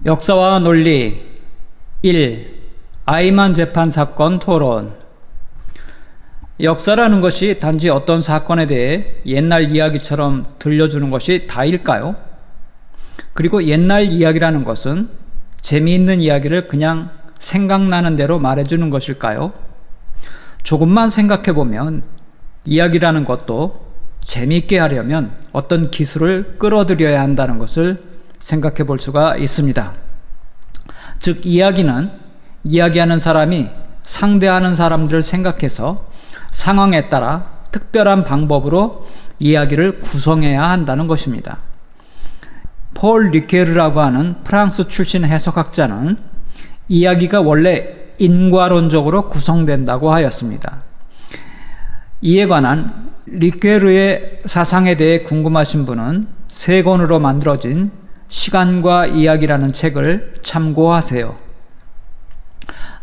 역사와 논리 1. 아이만 재판 사건 토론. 역사라는 것이 단지 어떤 사건에 대해 옛날 이야기처럼 들려주는 것이 다일까요? 그리고 옛날 이야기라는 것은 재미있는 이야기를 그냥 생각나는 대로 말해주는 것일까요? 조금만 생각해보면 이야기라는 것도 재미있게 하려면 어떤 기술을 끌어들여야 한다는 것을 생각해 볼 수가 있습니다. 즉, 이야기는 이야기하는 사람이 상대하는 사람들을 생각해서 상황에 따라 특별한 방법으로 이야기를 구성해야 한다는 것입니다. 폴 리케르라고 하는 프랑스 출신 해석학자는 이야기가 원래 인과론적으로 구성된다고 하였습니다. 이에 관한 리케르의 사상에 대해 궁금하신 분은 세 권으로 만들어진 시간과 이야기라는 책을 참고하세요.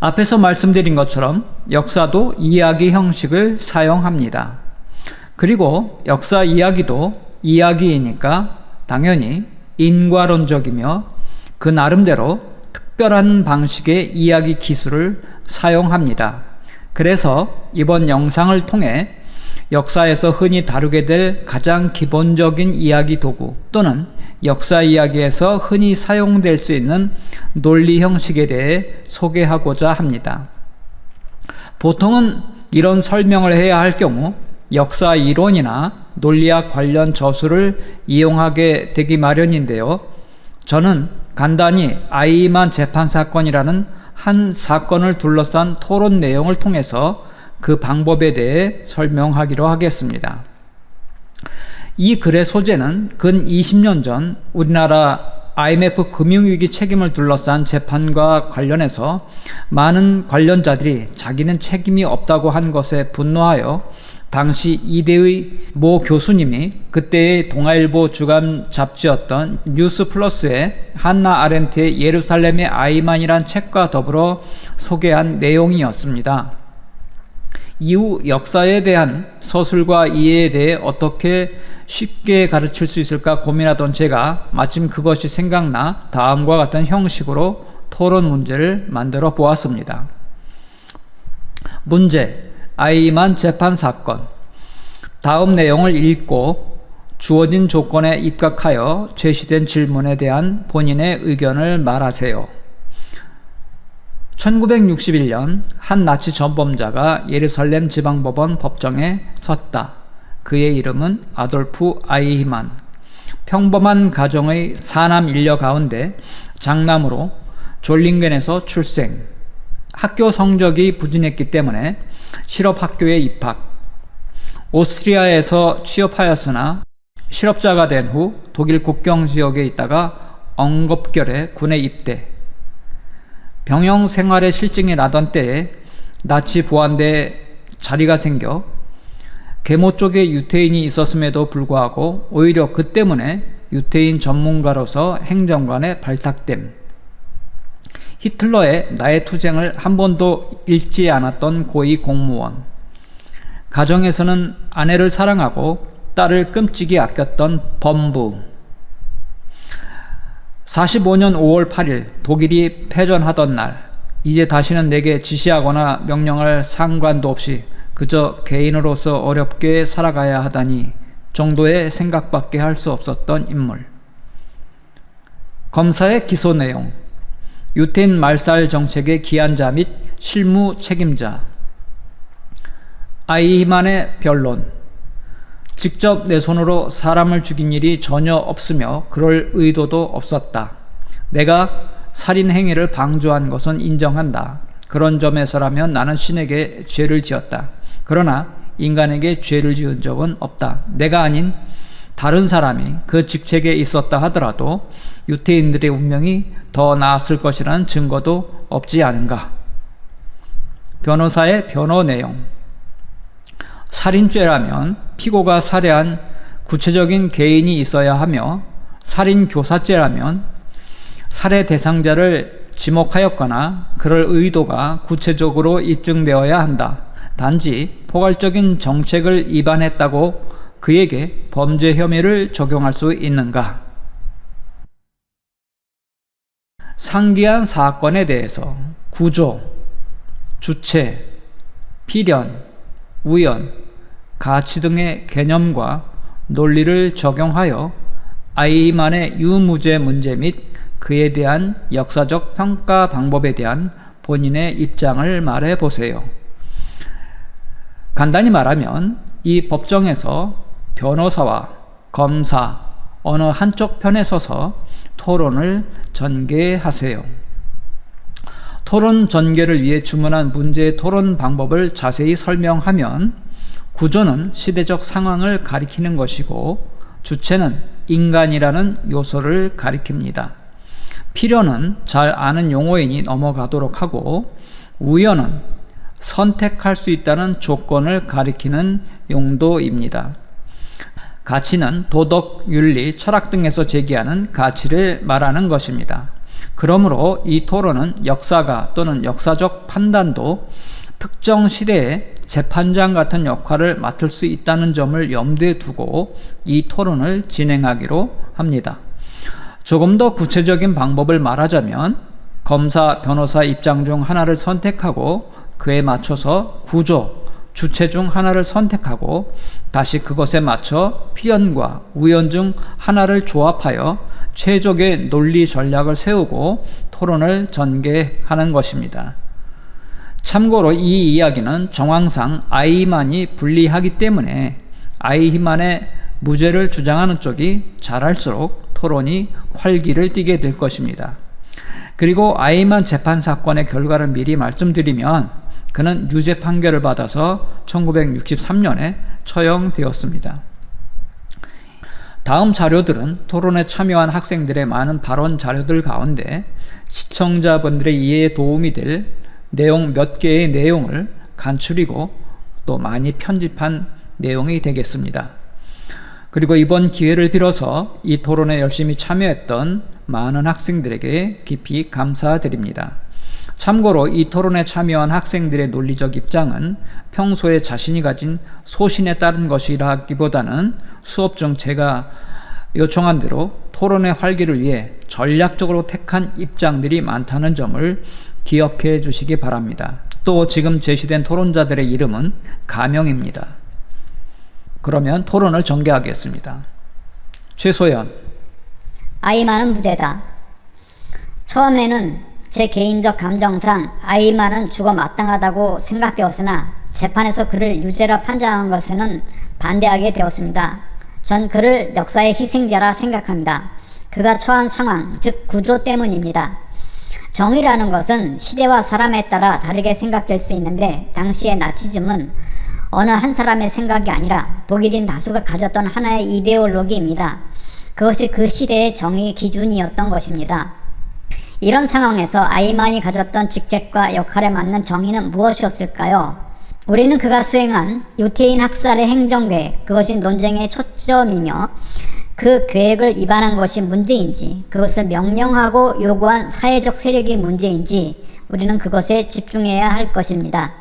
앞에서 말씀드린 것처럼 역사도 이야기 형식을 사용합니다. 그리고 역사 이야기도 이야기이니까 당연히 인과론적이며 그 나름대로 특별한 방식의 이야기 기술을 사용합니다. 그래서 이번 영상을 통해 역사에서 흔히 다루게 될 가장 기본적인 이야기 도구 또는 역사 이야기에서 흔히 사용될 수 있는 논리 형식에 대해 소개하고자 합니다. 보통은 이런 설명을 해야 할 경우 역사 이론이나 논리학 관련 저술을 이용하게 되기 마련인데요. 저는 간단히 아이만 재판 사건이라는 한 사건을 둘러싼 토론 내용을 통해서 그 방법에 대해 설명하기로 하겠습니다. 이 글의 소재는 근 20년 전 우리나라 IMF 금융위기 책임을 둘러싼 재판과 관련해서 많은 관련자들이 자기는 책임이 없다고 한 것에 분노하여 당시 이대의 모 교수님이 그때의 동아일보 주간 잡지였던 뉴스플러스에 한나 아렌트의 예루살렘의 아이만이란 책과 더불어 소개한 내용이었습니다. 이후 역사에 대한 서술과 이해에 대해 어떻게 쉽게 가르칠 수 있을까 고민하던 제가 마침 그것이 생각나 다음과 같은 형식으로 토론 문제를 만들어 보았습니다. 문제: 아이만 재판 사건. 다음 내용을 읽고 주어진 조건에 입각하여 제시된 질문에 대한 본인의 의견을 말하세요. 1961년 한 나치 전범자가 예루살렘 지방법원 법정에 섰다. 그의 이름은 아돌프 아이히만. 평범한 가정의 사남 일녀 가운데 장남으로 졸링겐에서 출생. 학교 성적이 부진했기 때문에 실업학교에 입학. 오스트리아에서 취업하였으나 실업자가 된 후 독일 국경 지역에 있다가 엉겁결에 군에 입대. 병영 생활에 실증이 나던 때에 나치 보안대에 자리가 생겨 계모 쪽에 유태인이 있었음에도 불구하고 오히려 그 때문에 유태인 전문가로서 행정관에 발탁됨. 히틀러의 나의 투쟁을 한 번도 읽지 않았던 고위 공무원. 가정에서는 아내를 사랑하고 딸을 끔찍이 아꼈던 범부. 45년 5월 8일 독일이 패전하던 날, 이제 다시는 내게 지시하거나 명령할 상관도 없이 그저 개인으로서 어렵게 살아가야 하다니 정도의 생각밖에 할 수 없었던 인물. 검사의 기소 내용: 유태인 말살 정책의 기한자 및 실무 책임자. 아이히만의 변론: 직접 내 손으로 사람을 죽인 일이 전혀 없으며 그럴 의도도 없었다. 내가 살인 행위를 방조한 것은 인정한다. 그런 점에서라면 나는 신에게 죄를 지었다. 그러나 인간에게 죄를 지은 적은 없다. 내가 아닌 다른 사람이 그 직책에 있었다 하더라도 유태인들의 운명이 더 나았을 것이라는 증거도 없지 않은가. 변호사의 변호 내용: 살인죄라면 피고가 살해한 구체적인 개인이 있어야 하며, 살인교사죄라면 살해 대상자를 지목하였거나 그럴 의도가 구체적으로 입증되어야 한다. 단지 포괄적인 정책을 위반했다고 그에게 범죄 혐의를 적용할 수 있는가? 상기한 사건에 대해서 구조, 주체, 필연, 우연, 가치 등의 개념과 논리를 적용하여 아이만의 유무죄 문제 및 그에 대한 역사적 평가 방법에 대한 본인의 입장을 말해 보세요. 간단히 말하면 이 법정에서 변호사와 검사 어느 한쪽 편에 서서 토론을 전개하세요. 토론 전개를 위해 주문한 문제의 토론 방법을 자세히 설명하면 구조는 시대적 상황을 가리키는 것이고 주체는 인간이라는 요소를 가리킵니다. 필요는 잘 아는 용어이니 넘어가도록 하고 우연은 선택할 수 있다는 조건을 가리키는 용도입니다. 가치는 도덕, 윤리, 철학 등에서 제기하는 가치를 말하는 것입니다. 그러므로 이 토론은 역사가 또는 역사적 판단도 특정 시대에 재판장 같은 역할을 맡을 수 있다는 점을 염두에 두고 이 토론을 진행하기로 합니다. 조금 더 구체적인 방법을 말하자면 검사, 변호사 입장 중 하나를 선택하고 그에 맞춰서 구조, 주체 중 하나를 선택하고 다시 그것에 맞춰 필연과 우연 중 하나를 조합하여 최적의 논리 전략을 세우고 토론을 전개하는 것입니다. 참고로 이 이야기는 정황상 아이만이 불리하기 때문에 아이만의 무죄를 주장하는 쪽이 잘할수록 토론이 활기를 띠게 될 것입니다. 그리고 아이만 재판 사건의 결과를 미리 말씀드리면 그는 유죄 판결을 받아서 1963년에 처형되었습니다. 다음 자료들은 토론에 참여한 학생들의 많은 발언 자료들 가운데 시청자분들의 이해에 도움이 될 내용 몇 개의 내용을 간추리고 또 많이 편집한 내용이 되겠습니다. 그리고 이번 기회를 빌어서 이 토론에 열심히 참여했던 많은 학생들에게 깊이 감사드립니다. 참고로 이 토론에 참여한 학생들의 논리적 입장은 평소에 자신이 가진 소신에 따른 것이라기보다는 수업 중 제가 요청한 대로 토론의 활기를 위해 전략적으로 택한 입장들이 많다는 점을 기억해 주시기 바랍니다. 또 지금 제시된 토론자들의 이름은 가명입니다. 그러면 토론을 전개하겠습니다. 최소연. 아이만은 무죄다. 처음에는 제 개인적 감정상 아이만은 죽어 마땅하다고 생각되었으나 재판에서 그를 유죄라 판정한 것에는 반대하게 되었습니다. 전 그를 역사의 희생자라 생각합니다. 그가 처한 상황, 즉 구조 때문입니다. 정의라는 것은 시대와 사람에 따라 다르게 생각될 수 있는데 당시의 나치즘은 어느 한 사람의 생각이 아니라 독일인 다수가 가졌던 하나의 이데올로기입니다. 그것이 그 시대의 정의 기준이었던 것입니다. 이런 상황에서 아이만이 가졌던 직책과 역할에 맞는 정의는 무엇이었을까요? 우리는 그가 수행한 유태인 학살의 행정계획, 그것이 논쟁의 초점이며 그 계획을 위반한 것이 문제인지, 그것을 명령하고 요구한 사회적 세력이 문제인지 우리는 그것에 집중해야 할 것입니다.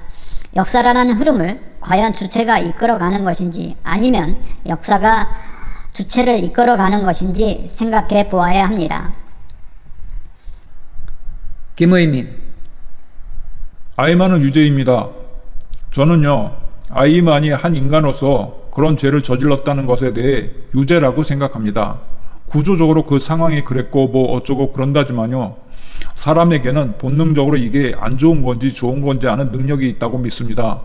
역사라는 흐름을 과연 주체가 이끌어가는 것인지 아니면 역사가 주체를 이끌어가는 것인지 생각해 보아야 합니다. 김의민. 아이만은 유죄입니다. 저는요, 아이만이 한 인간으로서 그런 죄를 저질렀다는 것에 대해 유죄라고 생각합니다. 구조적으로 그 상황이 그랬고 뭐 어쩌고 그런다지만요, 사람에게는 본능적으로 이게 안 좋은 건지 좋은 건지 아는 능력이 있다고 믿습니다.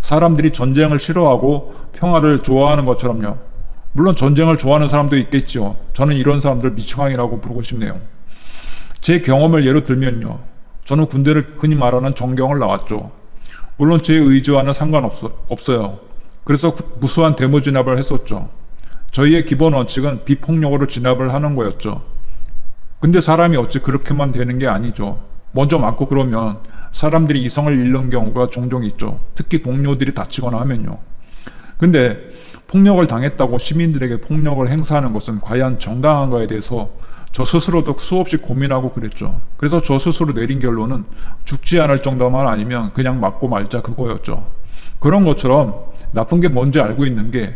사람들이 전쟁을 싫어하고 평화를 좋아하는 것처럼요. 물론 전쟁을 좋아하는 사람도 있겠죠. 저는 이런 사람들 미치광이라고 부르고 싶네요. 제 경험을 예로 들면요, 저는 군대를 흔히 말하는 정경을 나왔죠. 물론 제 의지와는 상관없어요. 그래서 무수한 데모 진압을 했었죠. 저희의 기본 원칙은 비폭력으로 진압을 하는 거였죠. 근데 사람이 어찌 그렇게만 되는 게 아니죠. 먼저 맞고 그러면 사람들이 이성을 잃는 경우가 종종 있죠. 특히 동료들이 다치거나 하면요. 근데 폭력을 당했다고 시민들에게 폭력을 행사하는 것은 과연 정당한가에 대해서 저 스스로도 수없이 고민하고 그랬죠. 그래서 저 스스로 내린 결론은 죽지 않을 정도만 아니면 그냥 맞고 말자, 그거였죠. 그런 것처럼 나쁜 게 뭔지 알고 있는 게,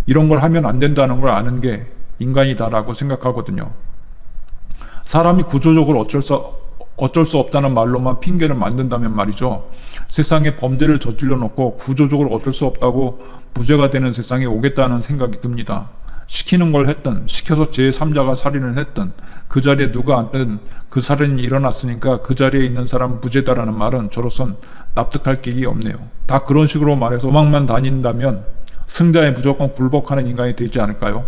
이런 걸 하면 안 된다는 걸 아는 게 인간이다라고 생각하거든요. 사람이 구조적으로 어쩔 수 없다는 말로만 핑계를 만든다면 말이죠. 세상에 범죄를 저질러 놓고 구조적으로 어쩔 수 없다고 무죄가 되는 세상이 오겠다는 생각이 듭니다. 시키는 걸 했든 시켜서 제3자가 살인을 했든 그 자리에 누가 앉든 그 살인이 일어났으니까 그 자리에 있는 사람은 무죄다라는 말은 저로선 납득할 길이 없네요. 다 그런 식으로 말해서 도망만 다닌다면 승자에 무조건 굴복하는 인간이 되지 않을까요?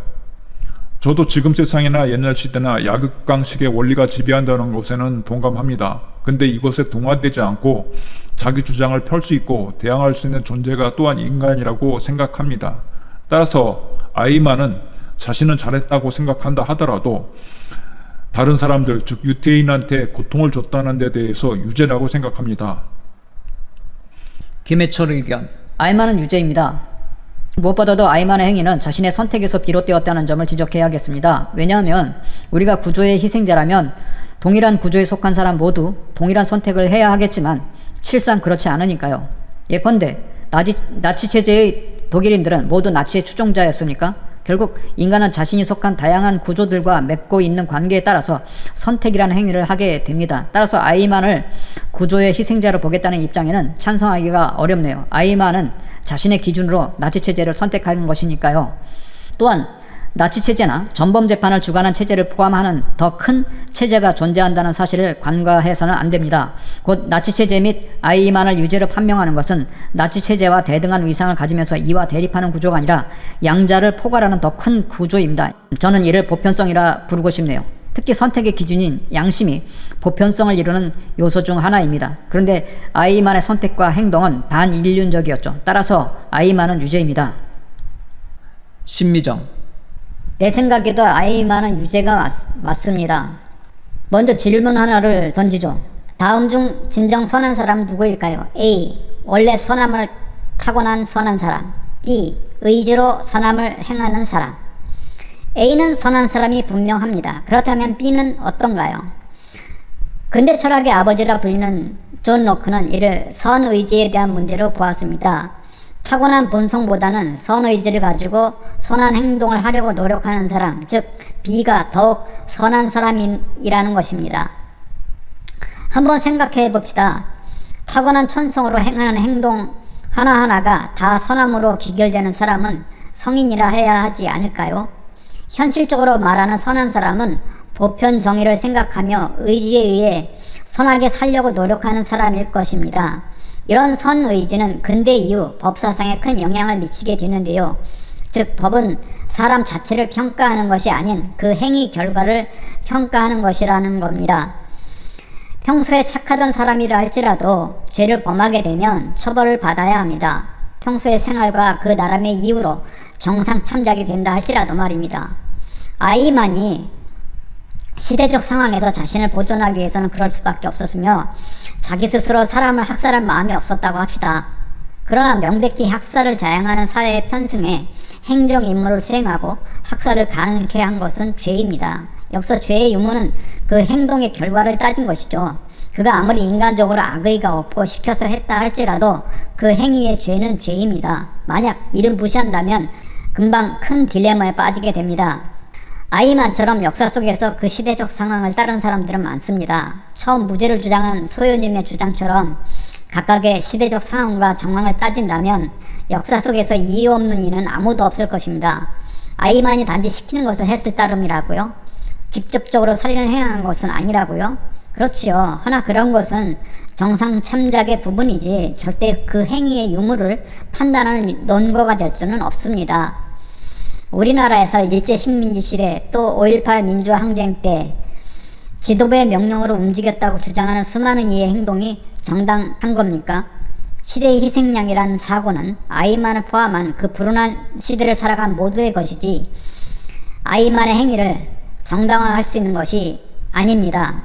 저도 지금 세상이나 옛날 시대나 약육강식의 원리가 지배한다는 것에는 동감합니다. 근데 이것에 동화되지 않고 자기 주장을 펼 수 있고 대항할 수 있는 존재가 또한 인간이라고 생각합니다. 따라서 아이만은 자신은 잘했다고 생각한다 하더라도 다른 사람들, 즉 유태인한테 고통을 줬다는 데 대해서 유죄라고 생각합니다. 김해철 의견. 아이만은 유죄입니다. 무엇보다도 아이만의 행위는 자신의 선택에서 비롯되었다는 점을 지적해야겠습니다. 왜냐하면 우리가 구조의 희생자라면 동일한 구조에 속한 사람 모두 동일한 선택을 해야 하겠지만 실상 그렇지 않으니까요. 예컨대 나치 체제의 독일인들은 모두 나치의 추종자였습니까? 결국 인간은 자신이 속한 다양한 구조들과 맺고 있는 관계에 따라서 선택이라는 행위를 하게 됩니다. 따라서 아이만을 구조의 희생자로 보겠다는 입장에는 찬성하기가 어렵네요. 아이만은 자신의 기준으로 나치 체제를 선택한 것이니까요. 또한 나치 체제나 전범 재판을 주관한 체제를 포함하는 더 큰 체제가 존재한다는 사실을 간과해서는 안 됩니다. 곧 나치 체제 및 아이만을 유죄로 판명하는 것은 나치 체제와 대등한 위상을 가지면서 이와 대립하는 구조가 아니라 양자를 포괄하는 더 큰 구조입니다. 저는 이를 보편성이라 부르고 싶네요. 특히 선택의 기준인 양심이 보편성을 이루는 요소 중 하나입니다. 그런데 아이만의 선택과 행동은 반인륜적이었죠. 따라서 아이만은 유죄입니다. 신미정. 내 생각에도 아이만은 유죄가 맞습니다. 먼저 질문 하나를 던지죠. 다음 중 진정 선한 사람은 누구일까요? A. 원래 선함을 타고난 선한 사람. B. 의지로 선함을 행하는 사람. A는 선한 사람이 분명합니다. 그렇다면 B는 어떤가요? 근대 철학의 아버지라 불리는 존 로크는 이를 선의지에 대한 문제로 보았습니다. 타고난 본성보다는 선의지를 가지고 선한 행동을 하려고 노력하는 사람, 즉 B가 더욱 선한 사람이라는 것입니다. 한번 생각해 봅시다. 타고난 천성으로 행하는 행동 하나하나가 다 선함으로 기결되는 사람은 성인이라 해야 하지 않을까요? 현실적으로 말하는 선한 사람은 보편 정의를 생각하며 의지에 의해 선하게 살려고 노력하는 사람일 것입니다. 이런 선의지는 근대 이후 법사상에 큰 영향을 미치게 되는데요. 즉 법은 사람 자체를 평가하는 것이 아닌 그 행위 결과를 평가하는 것이라는 겁니다. 평소에 착하던 사람이라 할지라도 죄를 범하게 되면 처벌을 받아야 합니다. 평소의 생활과 그 나름의 이유로 정상 참작이 된다 할지라도 말입니다. 아이만이 시대적 상황에서 자신을 보존하기 위해서는 그럴 수밖에 없었으며 자기 스스로 사람을 학살할 마음이 없었다고 합시다. 그러나 명백히 학살을 자행하는 사회의 편승에 행정 임무를 수행하고 학살을 가능케 한 것은 죄입니다. 여기서 죄의 유무는 그 행동의 결과를 따진 것이죠. 그가 아무리 인간적으로 악의가 없고 시켜서 했다 할지라도 그 행위의 죄는 죄입니다. 만약 이를 무시한다면 금방 큰 딜레마에 빠지게 됩니다. 아이만처럼 역사 속에서 그 시대적 상황을 따른 사람들은 많습니다. 처음 무죄를 주장한 소요님의 주장처럼 각각의 시대적 상황과 정황을 따진다면 역사 속에서 이유 없는 이는 아무도 없을 것입니다. 아이만이 단지 시키는 것을 했을 따름이라고요? 직접적으로 살인을 행한 것은 아니라고요? 그렇지요. 허나 그런 것은 정상 참작의 부분이지 절대 그 행위의 유무를 판단하는 논거가 될 수는 없습니다. 우리나라에서 일제식민지 시대 또 5.18 민주항쟁 때 지도부의 명령으로 움직였다고 주장하는 수많은 이의 행동이 정당한 겁니까? 시대의 희생양이라는 사고는 아이만을 포함한 그 불운한 시대를 살아간 모두의 것이지 아이만의 행위를 정당화할 수 있는 것이 아닙니다.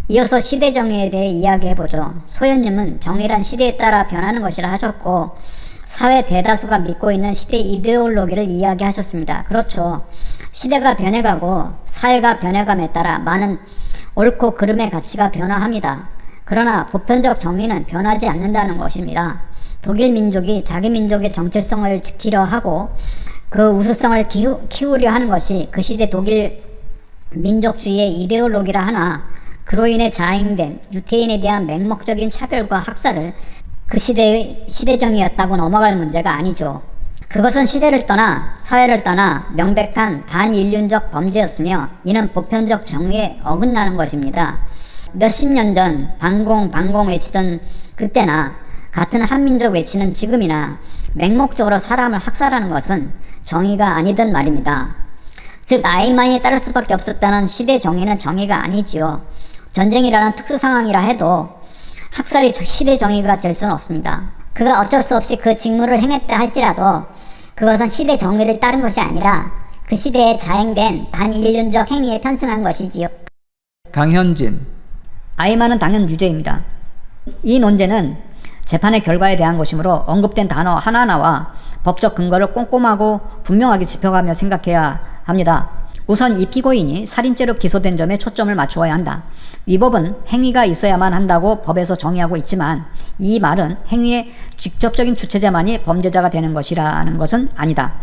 이어서 시대 정의에 대해 이야기해보죠. 소연님은 정의란 시대에 따라 변하는 것이라 하셨고 사회 대다수가 믿고 있는 시대 이데올로기를 이야기하셨습니다. 그렇죠. 시대가 변해가고 사회가 변해감에 따라 많은 옳고 그름의 가치가 변화합니다. 그러나 보편적 정의는 변하지 않는다는 것입니다. 독일 민족이 자기 민족의 정체성을 지키려 하고 그 우수성을 키우려 하는 것이 그 시대 독일 민족주의의 이데올로기라 하나 그로 인해 자행된 유태인에 대한 맹목적인 차별과 학살을 그 시대의 시대정의였다고 넘어갈 문제가 아니죠. 그것은 시대를 떠나 사회를 떠나 명백한 반인륜적 범죄였으며 이는 보편적 정의에 어긋나는 것입니다. 몇십 년 전 반공 외치던 그때나 같은 한민족 외치는 지금이나 맹목적으로 사람을 학살하는 것은 정의가 아니든 말입니다. 즉 아이만이 따를 수밖에 없었다는 시대 정의는 정의가 아니지요. 전쟁이라는 특수 상황이라 해도 학살이 시대 정의가 될 수는 없습니다. 그가 어쩔 수 없이 그 직무를 행했다 할지라도 그것은 시대 정의를 따른 것이 아니라 그 시대에 자행된 반인륜적 행위에 편승한 것이지요. 강현진. 아이만은 당연 유죄입니다. 이 논제는 재판의 결과에 대한 것이므로 언급된 단어 하나하나와 법적 근거를 꼼꼼하고 분명하게 짚어가며 생각해야 합니다. 우선 이 피고인이 살인죄로 기소된 점에 초점을 맞추어야 한다. 위법은 행위가 있어야만 한다고 법에서 정의하고 있지만 이 말은 행위의 직접적인 주체자만이 범죄자가 되는 것이라는 것은 아니다.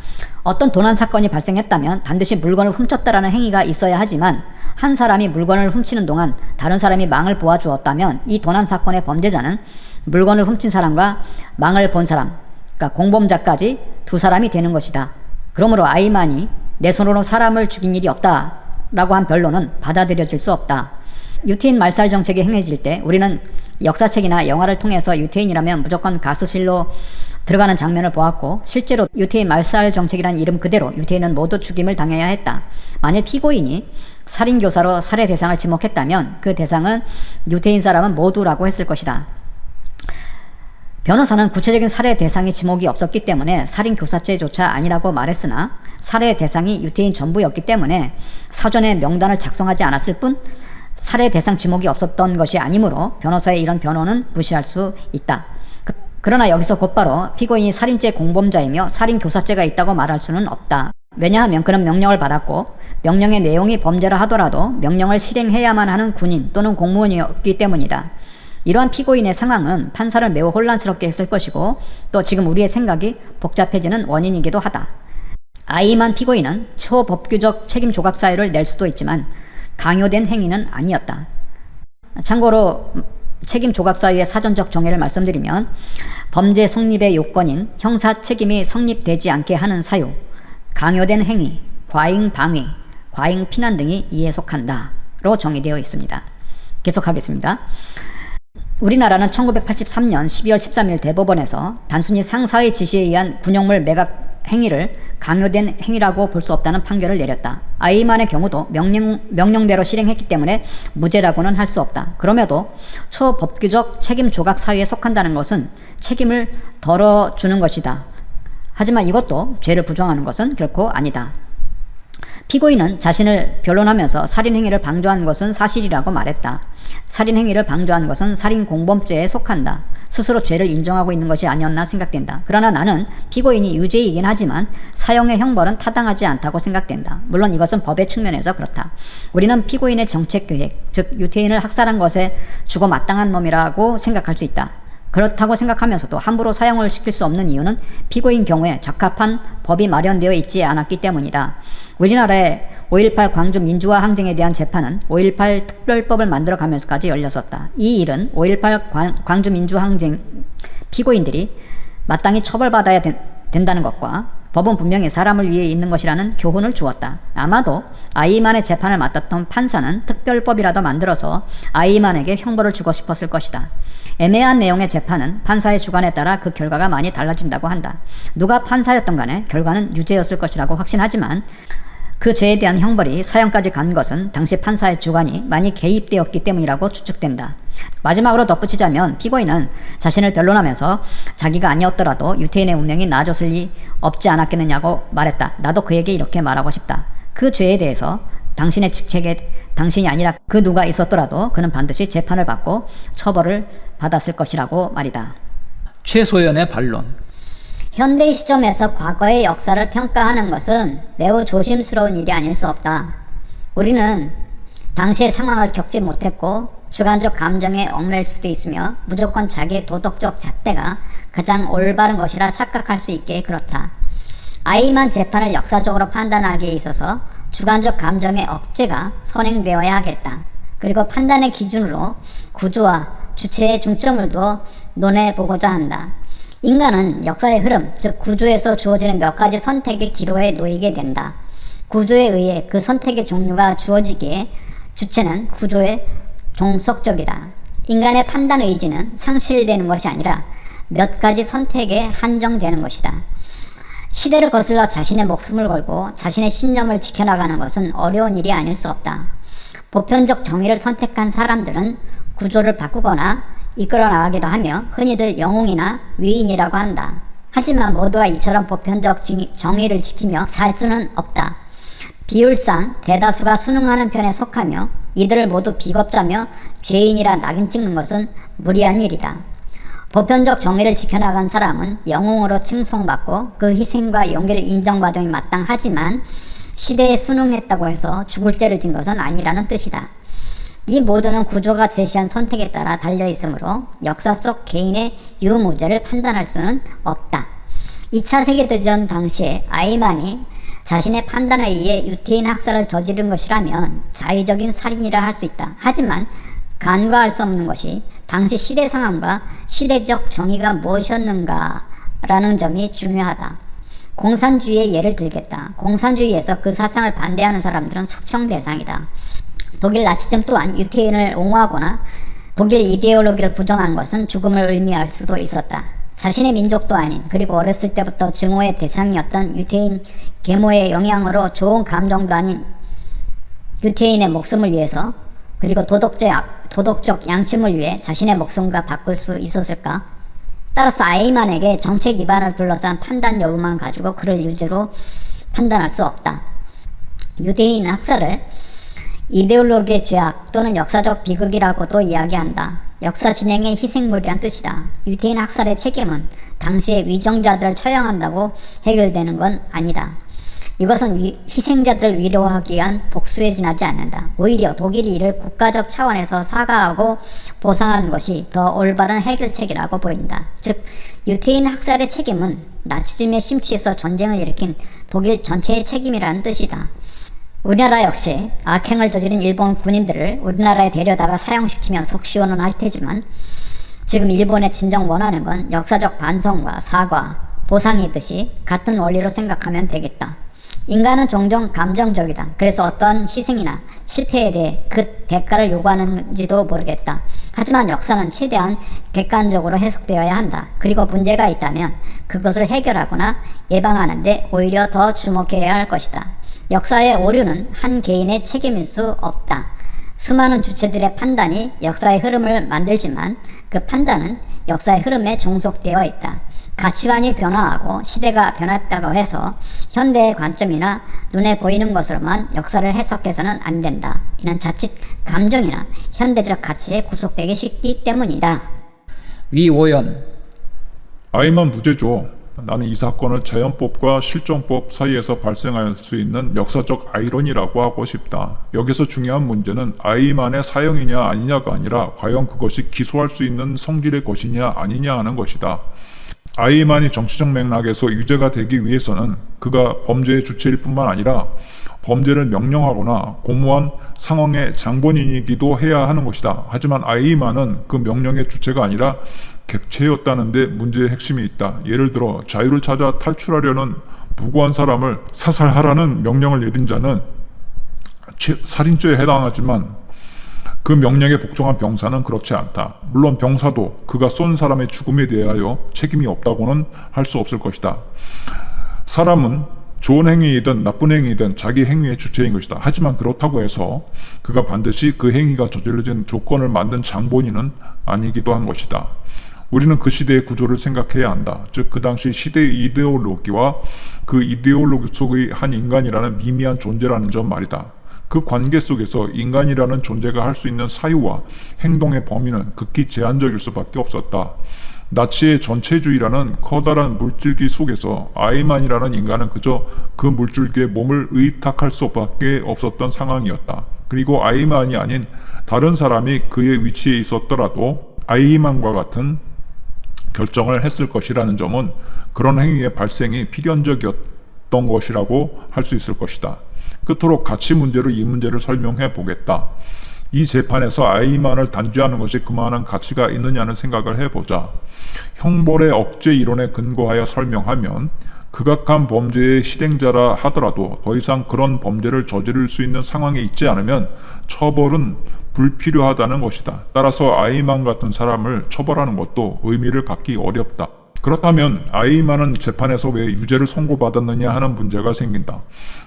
어떤 도난 사건이 발생했다면 반드시 물건을 훔쳤다라는 행위가 있어야 하지만 한 사람이 물건을 훔치는 동안 다른 사람이 망을 보아주었다면 이 도난 사건의 범죄자는 물건을 훔친 사람과 망을 본 사람, 그러니까 공범자까지 두 사람이 되는 것이다. 그러므로 아이만이 내 손으로 사람을 죽인 일이 없다라고 한 변론은 받아들여질 수 없다. 유태인 말살 정책이 행해질 때 우리는 역사책이나 영화를 통해서 유태인이라면 무조건 가스실로 들어가는 장면을 보았고 실제로 유태인 말살 정책이란 이름 그대로 유태인은 모두 죽임을 당해야 했다. 만일 피고인이 살인교사로 살해 대상을 지목했다면 그 대상은 유태인 사람은 모두라고 했을 것이다. 변호사는 구체적인 살해 대상의 지목이 없었기 때문에 살인교사죄조차 아니라고 말했으나 살해 대상이 유태인 전부였기 때문에 사전에 명단을 작성하지 않았을 뿐 살해 대상 지목이 없었던 것이 아니므로 변호사의 이런 변호는 무시할 수 있다. 그러나 여기서 곧바로 피고인이 살인죄 공범자이며 살인교사죄가 있다고 말할 수는 없다. 왜냐하면 그는 명령을 받았고 명령의 내용이 범죄라 하더라도 명령을 실행해야만 하는 군인 또는 공무원이었기 때문이다. 이러한 피고인의 상황은 판사를 매우 혼란스럽게 했을 것이고 또 지금 우리의 생각이 복잡해지는 원인이기도 하다. 아이만 피고인은 초법규적 책임 조각 사유를 낼 수도 있지만 강요된 행위는 아니었다. 참고로 책임 조각 사유의 사전적 정의를 말씀드리면 범죄 성립의 요건인 형사 책임이 성립되지 않게 하는 사유, 강요된 행위, 과잉 방해, 과잉 피난 등이 이에 속한다로 정의되어 있습니다. 계속하겠습니다. 우리나라는 1983년 12월 13일 대법원에서 단순히 상사의 지시에 의한 군용물 매각 행위를 강요된 행위라고 볼 수 없다는 판결을 내렸다. 아이만의 경우도 명령대로 실행했기 때문에 무죄라고는 할 수 없다. 그럼에도 초법규적 책임 조각 사유에 속한다는 것은 책임을 덜어주는 것이다. 하지만 이것도 죄를 부정하는 것은 결코 아니다. 피고인은 자신을 변론하면서 살인행위를 방조한 것은 사실이라고 말했다. 살인행위를 방조한 것은 살인공범죄에 속한다. 스스로 죄를 인정하고 있는 것이 아니었나 생각된다. 그러나 나는 피고인이 유죄이긴 하지만 사형의 형벌은 타당하지 않다고 생각된다. 물론 이것은 법의 측면에서 그렇다. 우리는 피고인의 정책계획, 즉 유태인을 학살한 것에 죽어 마땅한 놈이라고 생각할 수 있다. 그렇다고 생각하면서도 함부로 사형을 시킬 수 없는 이유는 피고인 경우에 적합한 법이 마련되어 있지 않았기 때문이다. 우리나라의 5.18 광주 민주화 항쟁에 대한 재판은 5.18 특별법을 만들어가면서까지 열렸었다. 이 일은 5.18 광주 민주화 항쟁 피고인들이 마땅히 처벌받아야 된다는 것과 법은 분명히 사람을 위해 있는 것이라는 교훈을 주었다. 아마도 아이만의 재판을 맡았던 판사는 특별법이라도 만들어서 아이만에게 형벌을 주고 싶었을 것이다. 애매한 내용의 재판은 판사의 주관에 따라 그 결과가 많이 달라진다고 한다. 누가 판사였던 간에 결과는 유죄였을 것이라고 확신하지만 그 죄에 대한 형벌이 사형까지 간 것은 당시 판사의 주관이 많이 개입되었기 때문이라고 추측된다. 마지막으로 덧붙이자면 피고인은 자신을 변론하면서 자기가 아니었더라도 유태인의 운명이 나아졌을 리 없지 않았겠느냐고 말했다. 나도 그에게 이렇게 말하고 싶다. 그 죄에 대해서 당신의 직책에 당신이 아니라 그 누가 있었더라도 그는 반드시 재판을 받고 처벌을 받았을 것이라고 말이다. 최소연의 반론. 현대의 시점에서 과거의 역사를 평가하는 것은 매우 조심스러운 일이 아닐 수 없다. 우리는 당시의 상황을 겪지 못했고 주관적 감정에 얽매일 수도 있으며 무조건 자기의 도덕적 잣대가 가장 올바른 것이라 착각할 수 있게 그렇다. 아이만 재판을 역사적으로 판단하기에 있어서 주관적 감정의 억제가 선행되어야 하겠다. 그리고 판단의 기준으로 구조와 주체의 중점을 둬 논해보고자 한다. 인간은 역사의 흐름, 즉 구조에서 주어지는 몇 가지 선택의 기로에 놓이게 된다. 구조에 의해 그 선택의 종류가 주어지기에 주체는 구조에 종속적이다. 인간의 판단 의지는 상실되는 것이 아니라 몇 가지 선택에 한정되는 것이다. 시대를 거슬러 자신의 목숨을 걸고 자신의 신념을 지켜나가는 것은 어려운 일이 아닐 수 없다. 보편적 정의를 선택한 사람들은 구조를 바꾸거나 이끌어 나가기도 하며 흔히들 영웅이나 위인이라고 한다. 하지만 모두가 이처럼 보편적 정의를 지키며 살 수는 없다. 비율상 대다수가 순응하는 편에 속하며 이들을 모두 비겁자며 죄인이라 낙인 찍는 것은 무리한 일이다. 보편적 정의를 지켜나간 사람은 영웅으로 칭송받고 그 희생과 용기를 인정받음이 마땅하지만 시대에 순응했다고 해서 죽을 죄를 진 것은 아니라는 뜻이다. 이 모두는 구조가 제시한 선택에 따라 달려있으므로 역사 속 개인의 유무죄를 판단할 수는 없다. 2차 세계대전 당시에 아이만이 자신의 판단에 의해 유태인 학살을 저지른 것이라면 자의적인 살인이라 할 수 있다. 하지만 간과할 수 없는 것이 당시 시대 상황과 시대적 정의가 무엇이었는가라는 점이 중요하다. 공산주의의 예를 들겠다. 공산주의에서 그 사상을 반대하는 사람들은 숙청 대상이다. 독일 나치즘 또한 유태인을 옹호하거나 독일 이데올로기를 부정한 것은 죽음을 의미할 수도 있었다. 자신의 민족도 아닌 그리고 어렸을 때부터 증오의 대상이었던 유태인 계모의 영향으로 좋은 감정도 아닌 유태인의 목숨을 위해서 그리고 도덕적 양심을 위해 자신의 목숨과 바꿀 수 있었을까? 따라서 아이만에게 정책 위반을 둘러싼 판단 여부만 가지고 그를 유죄로 판단할 수 없다. 유대인 학살을 이데올로기의 죄악 또는 역사적 비극이라고도 이야기한다. 역사 진행의 희생물이란 뜻이다. 유태인 학살의 책임은 당시의 위정자들을 처형한다고 해결되는 건 아니다. 이것은 희생자들을 위로하기 위한 복수에 지나지 않는다. 오히려 독일이 이를 국가적 차원에서 사과하고 보상하는 것이 더 올바른 해결책이라고 보인다. 즉 유태인 학살의 책임은 나치즘의 심취에서 전쟁을 일으킨 독일 전체의 책임이라는 뜻이다. 우리나라 역시 악행을 저지른 일본 군인들을 우리나라에 데려다가 사형시키면 속 시원은 할 테지만 지금 일본의 진정 원하는 건 역사적 반성과 사과, 보상이듯이 같은 원리로 생각하면 되겠다. 인간은 종종 감정적이다. 그래서 어떤 희생이나 실패에 대해 그 대가를 요구하는지도 모르겠다. 하지만 역사는 최대한 객관적으로 해석되어야 한다. 그리고 문제가 있다면 그것을 해결하거나 예방하는데 오히려 더 주목해야 할 것이다. 역사의 오류는 한 개인의 책임일 수 없다. 수많은 주체들의 판단이 역사의 흐름을 만들지만 그 판단은 역사의 흐름에 종속되어 있다. 가치관이 변화하고 시대가 변했다고 해서 현대의 관점이나 눈에 보이는 것으로만 역사를 해석해서는 안 된다. 이는 자칫 감정이나 현대적 가치에 구속되기 쉽기 때문이다. 위오연 아이만 무죄죠. 나는 이 사건을 자연법과 실정법 사이에서 발생할 수 있는 역사적 아이러니라고 하고 싶다. 여기서 중요한 문제는 아이만의 사형이냐 아니냐가 아니라 과연 그것이 기소할 수 있는 성질의 것이냐 아니냐 하는 것이다. 아이만이 정치적 맥락에서 유죄가 되기 위해서는 그가 범죄의 주체일 뿐만 아니라 범죄를 명령하거나 공모한 상황의 장본인이기도 해야 하는 것이다. 하지만 아이만은 그 명령의 주체가 아니라 객체였다는 데 문제의 핵심이 있다. 예를 들어 자유를 찾아 탈출하려는 무고한 사람을 사살하라는 명령을 내린 자는 살인죄에 해당하지만 그 명령에 복종한 병사는 그렇지 않다. 물론 병사도 그가 쏜 사람의 죽음에 대하여 책임이 없다고는 할 수 없을 것이다. 사람은 좋은 행위이든 나쁜 행위이든 자기 행위의 주체인 것이다. 하지만 그렇다고 해서 그가 반드시 그 행위가 저질러진 조건을 만든 장본인은 아니기도 한 것이다. 우리는 그 시대의 구조를 생각해야 한다. 즉 그 당시 시대의 이데올로기와 그 이데올로기 속의 한 인간이라는 미미한 존재라는 점 말이다. 그 관계 속에서 인간이라는 존재가 할 수 있는 사유와 행동의 범위는 극히 제한적일 수밖에 없었다. 나치의 전체주의라는 커다란 물줄기 속에서 아이만이라는 인간은 그저 그 물줄기에 몸을 의탁할 수밖에 없었던 상황이었다. 그리고 아이만이 아닌 다른 사람이 그의 위치에 있었더라도 아이만과 같은 결정을 했을 것이라는 점은 그런 행위의 발생이 필연적이었던 것이라고 할 수 있을 것이다. 끝으로 가치 문제로 이 문제를 설명해 보겠다. 이 재판에서 아이만을 단죄하는 것이 그만한 가치가 있느냐는 생각을 해보자. 형벌의 억제 이론에 근거하여 설명하면 극악한 범죄의 실행자라 하더라도 더 이상 그런 범죄를 저지를 수 있는 상황에 있지 않으면 처벌은 불필요하다는 것이다. 따라서 아이만 같은 사람을 처벌하는 것도 의미를 갖기 어렵다. 그렇다면 아이만은 재판에서 왜 유죄를 선고받았느냐 하는 문제가 생긴다.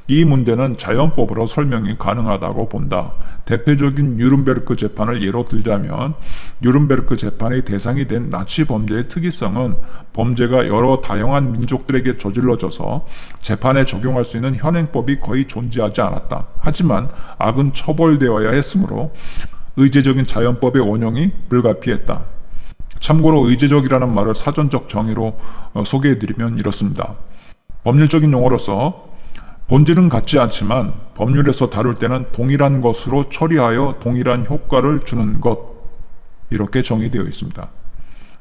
이 문제는 자연법으로 설명이 가능하다고 본다. 대표적인 뉴른베르크 재판을 예로 들자면 뉴른베르크 재판의 대상이 된 나치 범죄의 특이성은 범죄가 여러 다양한 민족들에게 저질러져서 재판에 적용할 수 있는 현행법이 거의 존재하지 않았다. 하지만 악은 처벌되어야 했으므로 의제적인 자연법의 원용이 불가피했다. 참고로 의제적이라는 말을 사전적 정의로 소개해드리면 이렇습니다. 법률적인 용어로서 본질은 같지 않지만 법률에서 다룰 때는 동일한 것으로 처리하여 동일한 효과를 주는 것, 이렇게 정의되어 있습니다.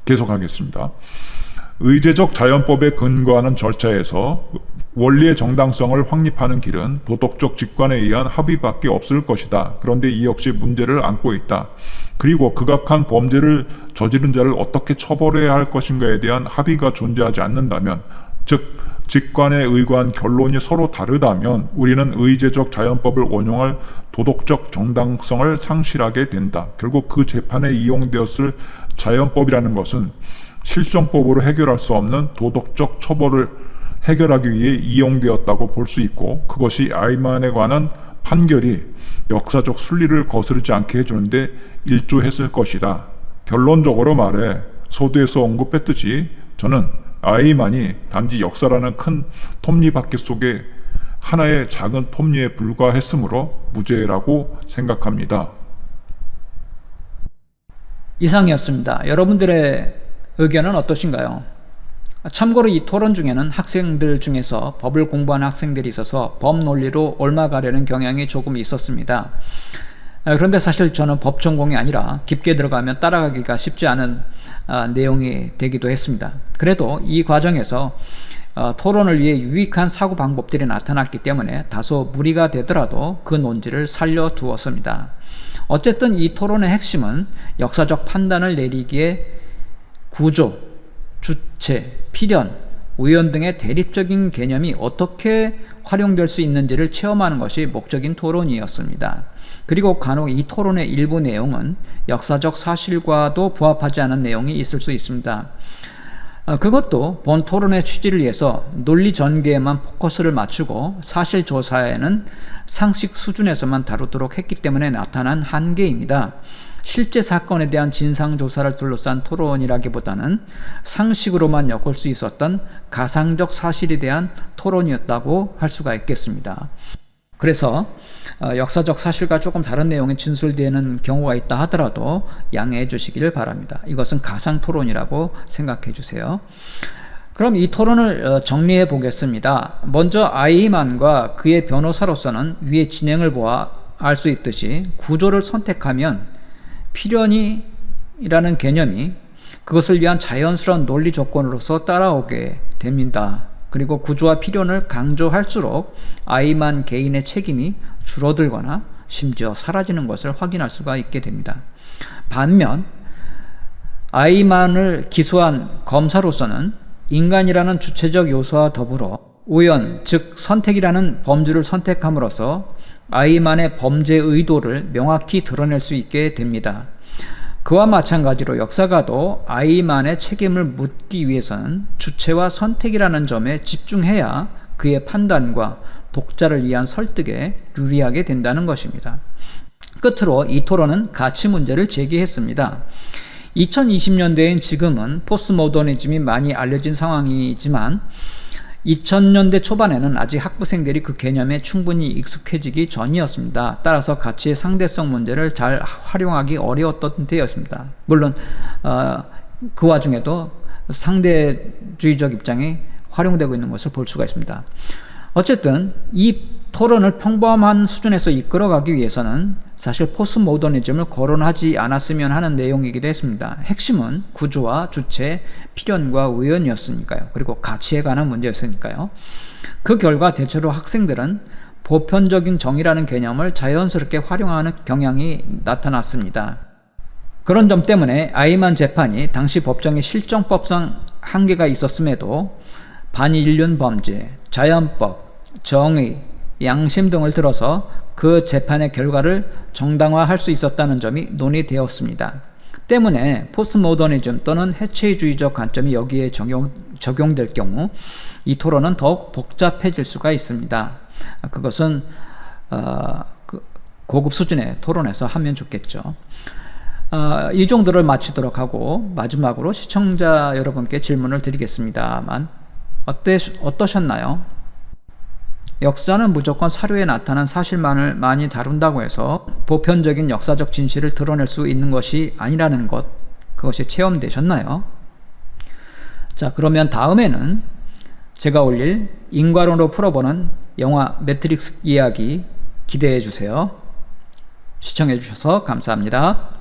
계속하겠습니다. 의제적 자연법에 근거하는 절차에서 원리의 정당성을 확립하는 길은 도덕적 직관에 의한 합의밖에 없을 것이다. 그런데 이 역시 문제를 안고 있다. 그리고 극악한 범죄를 저지른 자를 어떻게 처벌해야 할 것인가에 대한 합의가 존재하지 않는다면, 즉 직관에 의거한 결론이 서로 다르다면 우리는 의제적 자연법을 원용할 도덕적 정당성을 상실하게 된다. 결국 그 재판에 이용되었을 자연법이라는 것은 실정법으로 해결할 수 없는 도덕적 처벌을 해결하기 위해 이용되었다고 볼 수 있고, 그것이 아이만에 관한 판결이 역사적 순리를 거스르지 않게 해주는데 일조했을 것이다. 결론적으로 말해 서두에서 언급했듯이 저는 아이만이 단지 역사라는 큰 톱니바퀴 속에 하나의 작은 톱니에 불과했으므로 무죄라고 생각합니다. 이상이었습니다. 여러분들의 의견은 어떠신가요? 참고로 이 토론 중에는 학생들 중에서 법을 공부하는 학생들이 있어서 법 논리로 옮아가려는 경향이 조금 있었습니다. 그런데 사실 저는 법 전공이 아니라 깊게 들어가면 따라가기가 쉽지 않은 내용이 되기도 했습니다. 그래도 이 과정에서 토론을 위해 유익한 사고 방법들이 나타났기 때문에 다소 무리가 되더라도 그 논지를 살려두었습니다. 어쨌든 이 토론의 핵심은 역사적 판단을 내리기에 구조, 주체, 필연, 우연 등의 대립적인 개념이 어떻게 활용될 수 있는지를 체험하는 것이 목적인 토론이었습니다. 그리고 간혹 이 토론의 일부 내용은 역사적 사실과도 부합하지 않은 내용이 있을 수 있습니다. 그것도 본 토론의 취지를 위해서 논리 전개에만 포커스를 맞추고 사실 조사에는 상식 수준에서만 다루도록 했기 때문에 나타난 한계입니다. 실제 사건에 대한 진상조사를 둘러싼 토론이라기보다는 상식으로만 엮을 수 있었던 가상적 사실에 대한 토론이었다고 할 수가 있겠습니다. 그래서 역사적 사실과 조금 다른 내용이 진술되는 경우가 있다 하더라도 양해해 주시기를 바랍니다. 이것은 가상 토론이라고 생각해 주세요. 그럼 이 토론을 정리해 보겠습니다. 먼저 아이만과 그의 변호사로서는 위의 진행을 보아 알 수 있듯이 구조를 선택하면 필연이라는 개념이 그것을 위한 자연스러운 논리 조건으로서 따라오게 됩니다. 그리고 구조와 필연을 강조할수록 아이만 개인의 책임이 줄어들거나 심지어 사라지는 것을 확인할 수가 있게 됩니다. 반면 아이만을 기소한 검사로서는 인간이라는 주체적 요소와 더불어 우연, 즉 선택이라는 범주를 선택함으로써 아이만의 범죄 의도를 명확히 드러낼 수 있게 됩니다. 그와 마찬가지로 역사가도 아이만의 책임을 묻기 위해서는 주체와 선택이라는 점에 집중해야 그의 판단과 독자를 위한 설득에 유리하게 된다는 것입니다. 끝으로 이 토론은 가치 문제를 제기했습니다. 2020년대인 지금은 포스트모더니즘이 많이 알려진 상황이지만 2000년대 초반에는 아직 학부생들이 그 개념에 충분히 익숙해지기 전이었습니다. 따라서 가치의 상대성 문제를 잘 활용하기 어려웠던 때였습니다. 물론 그 와중에도 상대주의적 입장이 활용되고 있는 것을 볼 수가 있습니다. 어쨌든 이 토론을 평범한 수준에서 이끌어가기 위해서는 사실 포스트모더니즘을 거론하지 않았으면 하는 내용이기도 했습니다. 핵심은 구조와 주체, 필연과 우연이었으니까요. 그리고 가치에 관한 문제였으니까요. 그 결과 대체로 학생들은 보편적인 정의라는 개념을 자연스럽게 활용하는 경향이 나타났습니다. 그런 점 때문에 아이만 재판이 당시 법정의 실정법상 한계가 있었음에도 반인륜 범죄, 자연법, 정의, 양심 등을 들어서 그 재판의 결과를 정당화할 수 있었다는 점이 논의되었습니다. 때문에 포스트모더니즘 또는 해체주의적 관점이 여기에 적용될 경우 이 토론은 더욱 복잡해질 수가 있습니다. 그것은 고급 수준의 토론에서 하면 좋겠죠. 이 정도를 마치도록 하고 마지막으로 시청자 여러분께 질문을 드리겠습니다만 어떠셨나요? 역사는 무조건 사료에 나타난 사실만을 많이 다룬다고 해서 보편적인 역사적 진실을 드러낼 수 있는 것이 아니라는 것, 그것이 체험되셨나요? 자, 그러면 다음에는 제가 올릴 인과론으로 풀어보는 영화 매트릭스 이야기 기대해 주세요. 시청해 주셔서 감사합니다.